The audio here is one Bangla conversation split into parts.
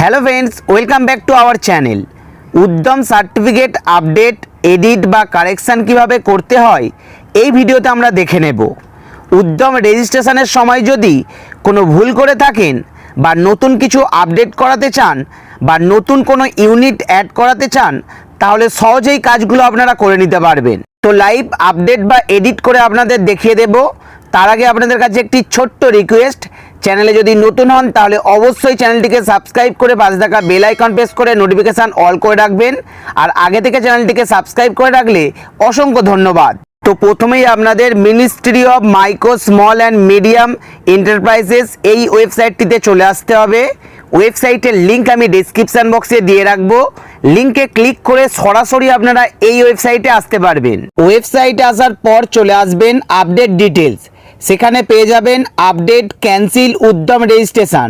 Hello friends, welcome back to our channel. উদ্যম সার্টিফিকেট আপডেট, এডিট বা কারেকশান কিভাবে করতে হয় এই ভিডিওতে আমরা দেখে নেব। উদ্যম রেজিস্ট্রেশনের সময় যদি কোনো ভুল করে থাকেন বা নতুন কিছু আপডেট করাতে চান বা নতুন কোনো ইউনিট অ্যাড করাতে চান, তাহলে সহজেই কাজগুলো আপনারা করে নিতে পারবেন। তো লাইভ আপডেট বা এডিট করে আপনাদের দেখিয়ে দেব। তার আগে আপনাদের কাছে একটি ছোট্ট রিকোয়েস্ট, চ্যানেলে যদি নতুন হন তাহলে অবশ্যই চ্যানেলটিকে সাবস্ক্রাইব করে পাশে থাকা বেল আইকন প্রেস করে নোটিফিকেশান অল করে রাখবেন। আর আগে থেকে চ্যানেলটিকে সাবস্ক্রাইব করে রাখলে অসংখ্য ধন্যবাদ। তো প্রথমেই আপনাদের ministry of micro small and medium enterprises এই ওয়েবসাইটটিতে চলে আসতে হবে। ওয়েবসাইটের লিঙ্ক আমি ডেসক্রিপশান বক্সে দিয়ে রাখবো। লিঙ্কে ক্লিক করে সরাসরি আপনারা এই ওয়েবসাইটে আসতে পারবেন। ওয়েবসাইটে আসার পর চলে আসবেন আপডেট ডিটেলস, সেখানে পেয়ে যাবেন আপডেট ক্যান্সেল উদ্যম রেজিস্ট্রেশন।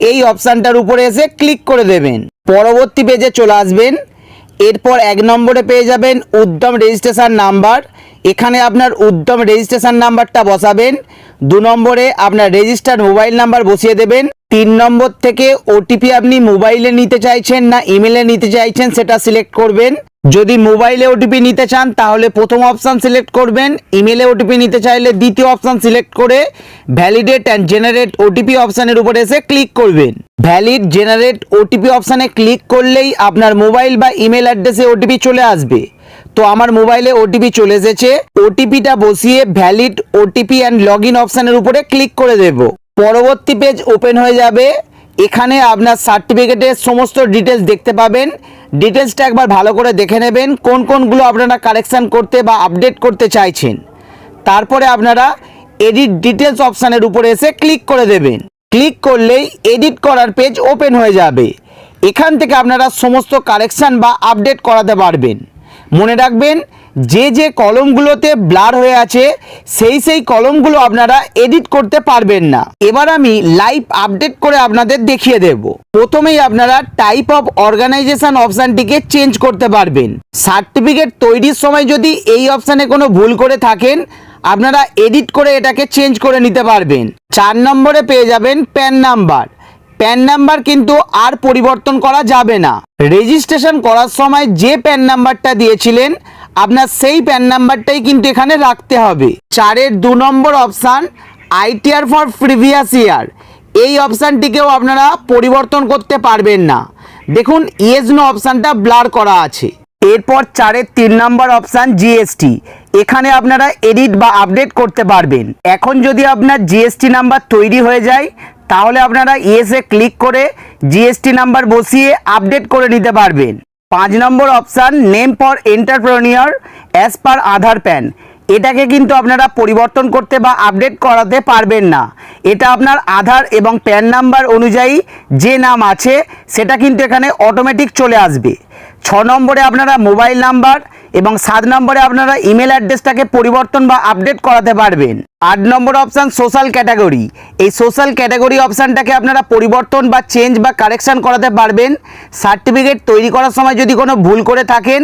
এই অপশানটার উপরে এসে ক্লিক করে দেবেন। পরবর্তী পেজে চলে আসবেন। এরপর 1 নম্বরে পেয়ে যাবেন উদ্যম রেজিস্ট্রেশন নাম্বার। এখানে আপনার উদ্যম রেজিস্ট্রেশন নাম্বারটা বসাবেন। 2 নম্বরে আপনার রেজিস্টার্ড মোবাইল নাম্বার বসিয়ে দেবেন। 3 নম্বর থেকে ওটিপি আপনি মোবাইলে নিতে চাইছেন না ইমেলে নিতে চাইছেন সেটা সিলেক্ট করবেন। যদি মোবাইলে ওটিপি নিতে চান তাহলে প্রথম অপশান সিলেক্ট করবেন, ইমেলে ওটিপি নিতে চাইলে দ্বিতীয় অপশান সিলেক্ট করে ভ্যালিডেট অ্যান্ড জেনারেট ওটিপি অপশানের উপরে এসে ক্লিক করবেন। ভ্যালিড জেনারেট ওটিপি অপশানে ক্লিক করলেই আপনার মোবাইল বা ইমেল অ্যাড্রেসে ওটিপি চলে আসবে। তো আমার মোবাইলে ওটিপি চলে এসেছে। ওটিপিটা বসিয়ে valid OTP and log in অপশানের উপরে ক্লিক করে দেব। পরবর্তী পেজ ওপেন হয়ে যাবে। এখানে আপনার সার্টিফিকেটের সমস্ত ডিটেলস দেখতে পাবেন। ডিটেলসটা একবার ভালো করে দেখে নেবেন, কোন কোনগুলো আপনারা কারেকশান করতে বা আপডেট করতে চাইছেন। তারপরে আপনারা এডিট ডিটেলস অপশানের উপরে এসে ক্লিক করে দেবেন। ক্লিক করলেই এডিট করার পেজ ওপেন হয়ে যাবে। এখান থেকে আপনারা সমস্ত কারেকশান বা আপডেট করাতে পারবেন। মনে রাখবেন, যে কলমগুলোতে ব্লার হয়ে আছে সেই কলমগুলো আপনারা এডিট করতে পারবেন না। এবার আমি লাইভ আপডেট করে আপনাদের দেখিয়ে দেব। প্রথমেই আপনারা টাইপ অফ অর্গানাইজেশন অপশানটিকে চেঞ্জ করতে পারবেন। সার্টিফিকেট তৈরির সময় যদি এই অপশানে কোনো ভুল করে থাকেন, আপনারা এডিট করে এটাকে চেঞ্জ করে নিতে পারবেন। 4 নম্বরে পেয়ে যাবেন প্যান নাম্বার। প্যান নাম্বার কিন্তু আর পরিবর্তন করা যাবে না। রেজিস্ট্রেশন করার সময় যে প্যান নাম্বারটা দিয়েছিলেন আপনার সেই প্যান নাম্বারটাই কিন্তু এখানে রাখতে হবে। 4-এর 2 নম্বর option ITR for previous year, এই অপশানটিকেও আপনারা পরিবর্তন করতে পারবেন না। দেখুন ইয়েস নো অপশানটা ব্লার করা আছে। এরপর 4-এর 3 নম্বর অপশান জিএসটি, এখানে আপনারা এডিট বা আপডেট করতে পারবেন। এখন যদি আপনার জিএসটি নাম্বার তৈরি হয়ে যায় তাহলে আপনারা ইয়েসে ক্লিক করে জিএসটি নাম্বার বসিয়ে আপডেট করে নিতে পারবেন। 5 নম্বর option name for entrepreneur as per Aadhaar PAN, এটাকে কিন্তু আপনারা পরিবর্তন করতে বা আপডেট করাতে পারবেন না। এটা আপনার আধার এবং প্যান নাম্বার অনুযায়ী যে নাম আছে সেটা কিন্তু এখানে অটোমেটিক চলে আসবে। 6 নম্বরে আপনারা মোবাইল নাম্বার এবং 7 নম্বরে আপনারা ইমেল অ্যাড্রেসটাকে পরিবর্তন বা আপডেট করাতে পারবেন। 8 নম্বর অপশান সোশ্যাল ক্যাটাগরি, এই সোশ্যাল ক্যাটাগরি অপশানটাকে আপনারা পরিবর্তন বা চেঞ্জ বা কারেকশান করাতে পারবেন। সার্টিফিকেট তৈরি করার সময় যদি কোনো ভুল করে থাকেন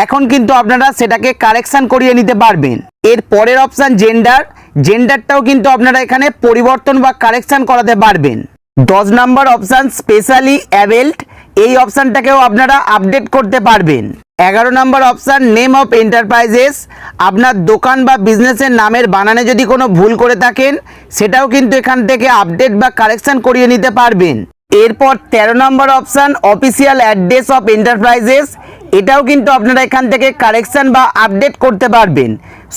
এখন কিন্তু আপনারা সেটাকে কারেকশান করিয়ে নিতে পারবেন। এর পরের অপশান জেন্ডার, জেন্ডারটাও কিন্তু আপনারা এখানে পরিবর্তন বা কারেকশান করাতে পারবেন। 10 নম্বর অপশান স্পেশালি অ্যাবেলড, এই অপশানটাকেও আপনারা আপডেট করতে পারবেন। 11 নম্বর অপশান নেম অফ এন্টারপ্রাইজেস, আপনার দোকান বা বিজনেসের নামের বানানে যদি কোনো ভুল করে থাকেন সেটাও কিন্তু এখান থেকে আপডেট বা কারেকশান করিয়ে নিতে পারবেন। এরপর 13 নম্বর option official address of enterprises, এটাও কিন্তু আপনারা এখান থেকে কারেকশান বা আপডেট করতে পারবেন।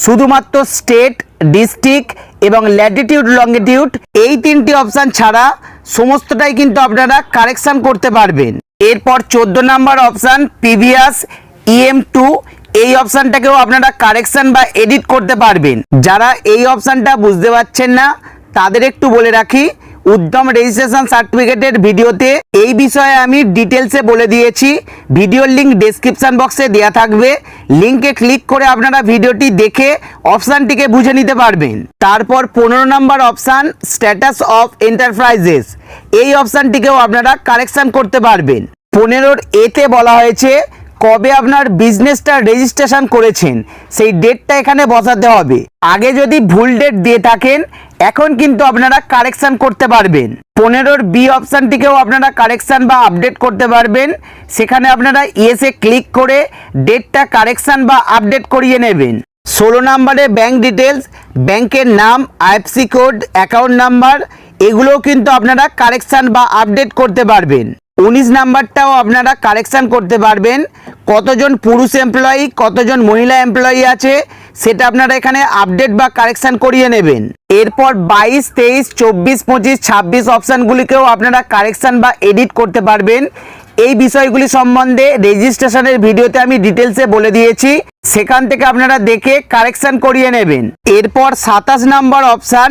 শুধুমাত্র স্টেট, ডিস্ট্রিক্ট এবং ল্যাটিটিউড লঙ্গিটিউড এই 3টি অপশান ছাড়া সমস্তটাই কিন্তু আপনারা কারেকশান করতে পারবেন। এরপর 14 নম্বর অপশান প্রিভিয়াস EM2, এই অপশানটাকেও আপনারা কারেকশান বা এডিট করতে পারবেন। যারা এই অপশানটা বুঝতে পারছেন না তাদের একটু বলে রাখি, উদ্যম রেজিস্ট্রেশন সার্টিফিকেটের ভিডিওতে এই বিষয়ে আমি ডিটেলসে বলে দিয়েছি। ভিডিওর লিঙ্ক ডেসক্রিপশান বক্সে দেওয়া থাকবে। লিঙ্কে ক্লিক করে আপনারা ভিডিওটি দেখে অপশানটিকে বুঝে নিতে পারবেন। তারপর 15 নম্বর অপশান স্ট্যাটাস অফ এন্টারপ্রাইজেস, এই অপশানটিকেও আপনারা কারেকশান করতে পারবেন। 15-এর এতে বলা হয়েছে কবে আপনার বিজনেসটা রেজিস্ট্রেশন করেছেন সেই ডেটটা এখানে বসাতে হবে। আগে যদি ভুল ডেট দিয়ে থাকেন এখন কিন্তু আপনারা কারেকশান করতে পারবেন। 15 বি অপশানটিকেও আপনারা কারেকশান বা আপডেট করতে পারবেন। সেখানে আপনারা ইয়েসে ক্লিক করে ডেটটা কারেকশান বা আপডেট করিয়ে নেবেন। 16 নম্বরে ব্যাঙ্ক ডিটেলস, ব্যাংকের নাম, আইএফসি কোড, অ্যাকাউন্ট নাম্বার এগুলোও কিন্তু আপনারা কারেকশান বা আপডেট করতে পারবেন। 19 নাম্বারটাও আপনারা কারেকশান করতে পারবেন। কতজন পুরুষ এমপ্লয়ি কতজন মহিলা এমপ্লয়ি আছে সেটা আপনারা এখানে আপডেট বা কারেকশান করিয়ে নেবেন। এরপর 22, 23, 24, 25, 26 অপশানগুলিকেও আপনারা কারেকশান বা এডিট করতে পারবেন। এই বিষয়গুলি সম্বন্ধে রেজিস্ট্রেশনের ভিডিওতে আমি ডিটেলসে বলে দিয়েছি, সেখান থেকে আপনারা দেখে কারেকশান করিয়ে নেবেন। এরপর 27 নম্বর অপশান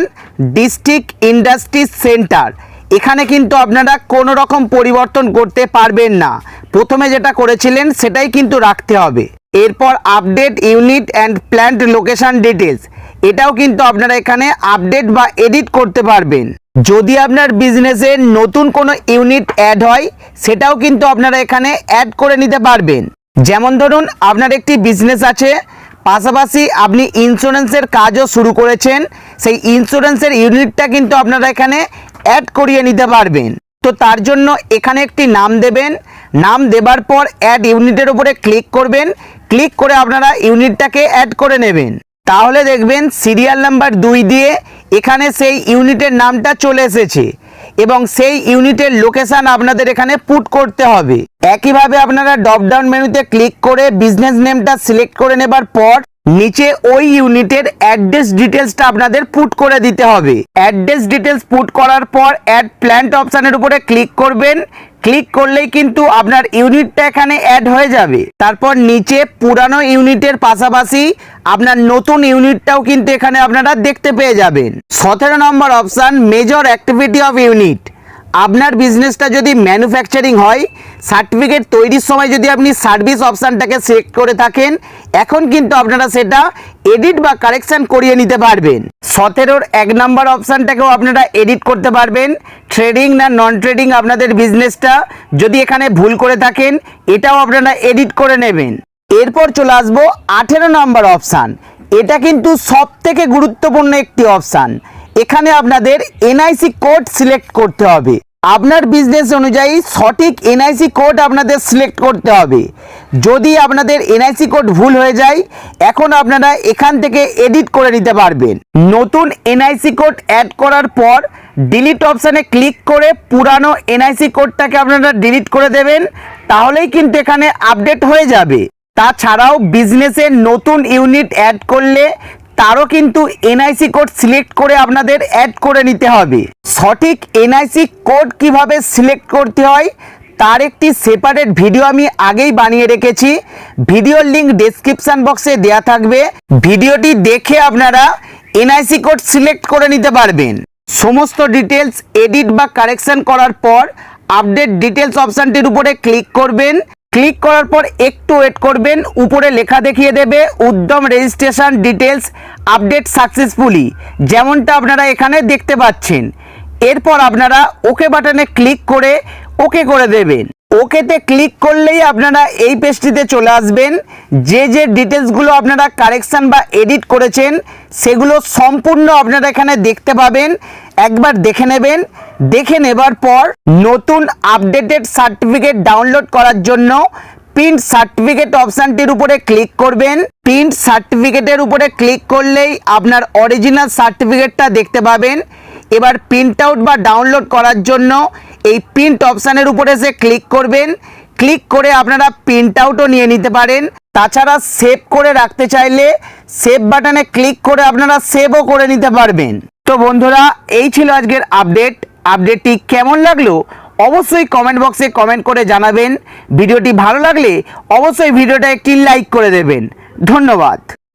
ডিস্ট্রিক্ট ইন্ডাস্ট্রি সেন্টার, এখানে কিন্তু আপনারা কোনো রকম পরিবর্তন করতে পারবেন না। প্রথমে যেটা করেছিলেন সেটাই কিন্তু রাখতে হবে। এরপর update unit and plant location details, এটাও কিন্তু আপনারা এখানে আপডেট বা এডিট করতে পারবেন। যদি আপনার বিজনেসে নতুন কোনো ইউনিট অ্যাড হয় সেটাও কিন্তু আপনারা এখানে অ্যাড করে নিতে পারবেন। যেমন ধরুন আপনার একটি বিজনেস আছে, পাশাপাশি আপনি ইন্স্যুরেন্সের কাজও শুরু করেছেন, সেই ইন্স্যুরেন্সের ইউনিটটা কিন্তু আপনারা এখানে অ্যাড করিয়ে নিতে পারবেন। তো তার জন্য এখানে একটি নাম দেবেন, নাম দেবার পর অ্যাড ইউনিটের উপরে ক্লিক করবেন, ক্লিক করে আপনারা ইউনিটটাকে অ্যাড করে নেবেন। তাহলে দেখবেন সিরিয়াল নাম্বার 2 দিয়ে এখানে সেই ইউনিটের নামটা চলে এসেছে এবং সেই ইউনিটের লোকেশান আপনাদের এখানে পুট করতে হবে। একইভাবে আপনারা ড্রপ ডাউন মেনুতে ক্লিক করে বিজনেস নেমটা সিলেক্ট করে নেবার পর নিচে ওই ইউনিটের অ্যাড্রেস ডিটেলসটা আপনাদের পুট করে দিতে হবে। অ্যাড্রেস ডিটেলস পুট করার পর অ্যাড প্ল্যান্ট অপশানের উপরে ক্লিক করবেন, ক্লিক করলেই কিন্তু আপনার ইউনিটটা এখানে অ্যাড হয়ে যাবে। তারপর নিচে পুরানো ইউনিটের পাশাপাশি আপনার নতুন ইউনিটটাও কিন্তু এখানে আপনারা দেখতে পেয়ে যাবেন। 17 নম্বর option major activity of unit, আপনার বিজনেসটা যদি ম্যানুফ্যাকচারিং হয়, সার্টিফিকেট তৈরির সময় যদি আপনি সার্ভিস অপশানটাকে সিলেক্ট করে থাকেন এখন কিন্তু আপনারা সেটা এডিট বা কারেকশান করিয়ে নিতে পারবেন। 17 1 নম্বর অপশানটাকেও আপনারা এডিট করতে পারবেন। ট্রেডিং না নন ট্রেডিং আপনাদের বিজনেসটা যদি এখানে ভুল করে থাকেন এটাও আপনারা এডিট করে নেবেন। এরপর চলে আসবো 18 নম্বর অপশান, এটা কিন্তু সবথেকে গুরুত্বপূর্ণ একটি অপশান। এখানে আপনাদের এনআইসি কোড সিলেক্ট করতে হবে। আপনার বিজনেস অনুযায়ী সঠিক এনআইসি কোড আপনাদের সিলেক্ট করতে হবে। যদি আপনাদের এনআইসি কোড ভুল হয়ে যায় এখন আপনারা এখান থেকে এডিট করে নিতে পারবেন। নতুন এনআইসি কোড অ্যাড করার পর ডিলিট অপশানে ক্লিক করে পুরানো এনআইসি কোডটাকে আপনারা ডিলিট করে দেবেন, তাহলেই কিন্তু এখানে আপডেট হয়ে যাবে। তাছাড়াও বিজনেসে নতুন ইউনিট অ্যাড করলে তারও কিন্তু এনআইসি কোড সিলেক্ট করে আপনাদের অ্যাড করে নিতে হবে। সঠিক এনআইসি কোড কিভাবে সিলেক্ট করতে হয় তার একটি সেপারেট ভিডিও আমি আগেই বানিয়ে রেখেছি, ভিডিওর লিঙ্ক ডেসক্রিপশন বক্সে দেওয়া থাকবে। ভিডিওটি দেখে আপনারা এনআইসি কোড সিলেক্ট করে নিতে পারবেন। সমস্ত ডিটেলস এডিট বা কারেকশন করার পর আপডেট ডিটেলস অপশানটির উপরে ক্লিক করবেন। ক্লিক করার পর একটু ওয়েট করবেন, উপরে লেখা দেখিয়ে দেবে উদ্যম রেজিস্ট্রেশন ডিটেলস আপডেট সাকসেসফুলি, যেমনটা আপনারা এখানে দেখতে পাচ্ছেন। এরপর আপনারা ওকে বাটনে ক্লিক করে ওকে করে দেবেন। ওকেতে ক্লিক করলেই আপনারা এই পেজটিতে চলে আসবেন। যে যে ডিটেলসগুলো আপনারা কারেকশান বা এডিট করেছেন সেগুলো সম্পূর্ণ আপনারা এখানে দেখতে পাবেন। একবার দেখে নেবেন, দেখে নেবার পর নতুন আপডেটেড সার্টিফিকেট ডাউনলোড করার জন্য প্রিন্ট সার্টিফিকেট অপশানটির উপরে ক্লিক করবেন। প্রিন্ট সার্টিফিকেটের উপরে ক্লিক করলেই আপনার অরিজিনাল সার্টিফিকেটটা দেখতে পাবেন। এবার প্রিন্ট আউট বা ডাউনলোড করার জন্য এই প্রিন্ট অপশানের উপরে এসে ক্লিক করবেন। ক্লিক করে আপনারা প্রিন্ট আউটও নিয়ে নিতে পারেন। তাছাড়া সেভ করে রাখতে চাইলে সেভ বাটনে ক্লিক করে আপনারা সেভও করে নিতে পারবেন। তো বন্ধুরা এই ছিল আজকের আপডেটটি কেমন লাগলো অবশ্যই কমেন্ট বক্সে কমেন্ট করে জানাবেন। ভিডিওটি ভালো লাগলে অবশ্যই ভিডিওটা একটি লাইক করে দেবেন। ধন্যবাদ।